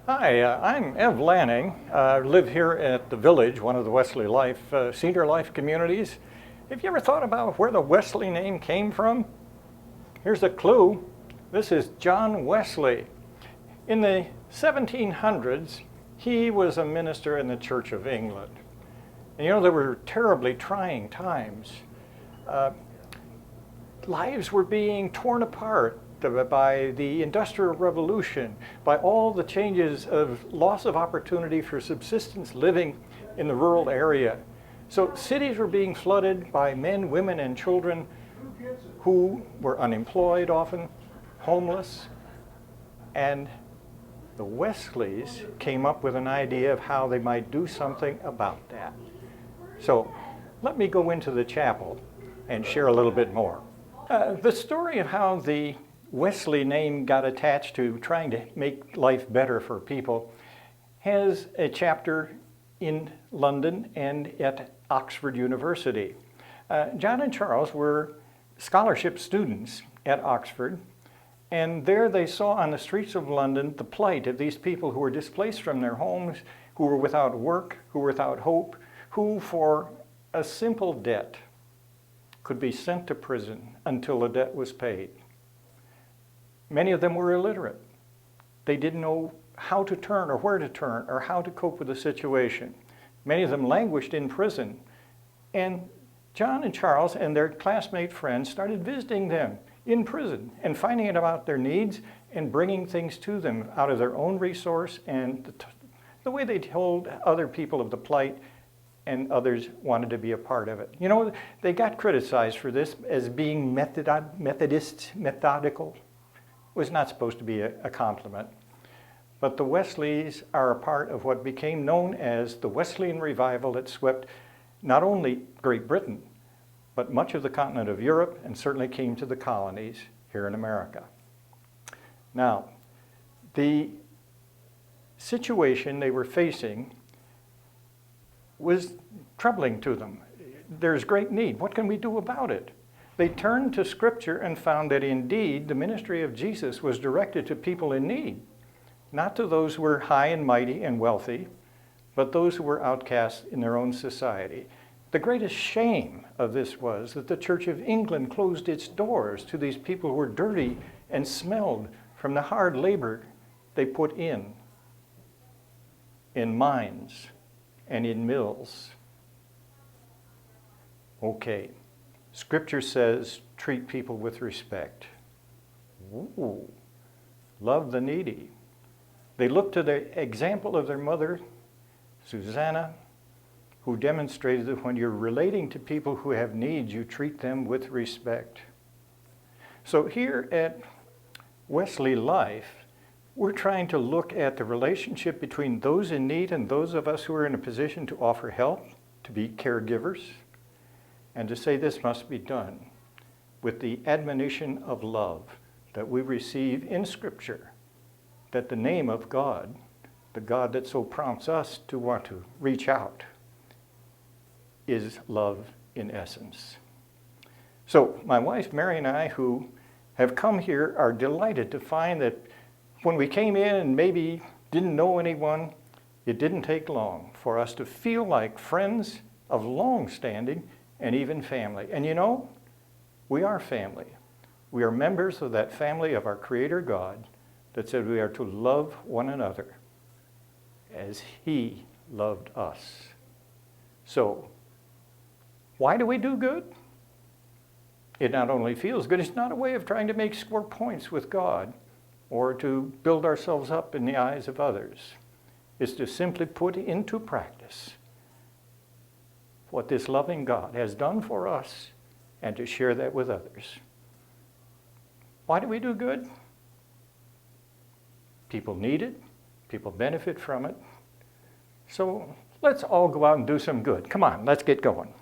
Hi, I'm Ev Lanning. I live here at the Village, one of the Wesley Life, Senior Life communities. Have you ever thought about where the Wesley name came from? Here's a clue. This is John Wesley. In the 1700s, he was a minister in the Church of England. And you know, there were terribly trying times. Lives were being torn apart by the Industrial Revolution, by all the changes of loss of opportunity for subsistence living in the rural area. So cities were being flooded by men, women, and children who were unemployed often, homeless, and the Wesleys came up with an idea of how they might do something about that. So let me go into the chapel and share a little bit more. The story of how the Wesley name got attached to trying to make life better for people has a chapter in London and at Oxford University. John and Charles were scholarship students at Oxford, and there they saw on the streets of London the plight of these people who were displaced from their homes, who were without work, who were without hope, who for a simple debt could be sent to prison until the debt was paid. Many of them were illiterate. They didn't know how to turn or where to turn or how to cope with the situation. Many of them languished in prison. And John and Charles and their classmate friends started visiting them in prison and finding out about their needs and bringing things to them out of their own resource and the way they told other people of the plight, and others wanted to be a part of it. You know, they got criticized for this as being methodical. Was not supposed to be a compliment. But the Wesleys are a part of what became known as the Wesleyan revival that swept not only Great Britain, but much of the continent of Europe and certainly came to the colonies here in America. Now, the situation they were facing was troubling to them. There's great need. What can we do about it? They turned to Scripture and found that indeed the ministry of Jesus was directed to people in need, not to those who were high and mighty and wealthy, but those who were outcasts in their own society. The greatest shame of this was that the Church of England closed its doors to these people who were dirty and smelled from the hard labor they put in mines and in mills. Okay. Scripture says, treat people with respect. Ooh, love the needy. They looked to the example of their mother, Susanna, who demonstrated that when you're relating to people who have needs, you treat them with respect. So here at Wesley Life, we're trying to look at the relationship between those in need and those of us who are in a position to offer help, to be caregivers, and to say this must be done with the admonition of love that we receive in Scripture, that the name of God, the God that so prompts us to want to reach out, is love in essence. So my wife Mary and I, who have come here, are delighted to find that when we came in and maybe didn't know anyone, it didn't take long for us to feel like friends of long standing and even family. And you know, we are family. We are members of that family of our Creator God that said we are to love one another as He loved us. So, why do we do good? It not only feels good, it's not a way of trying to make score points with God or to build ourselves up in the eyes of others. It's to simply put into practice what this loving God has done for us and to share that with others. Why do we do good? People need it. People benefit from it. So let's all go out and do some good. Come on, let's get going.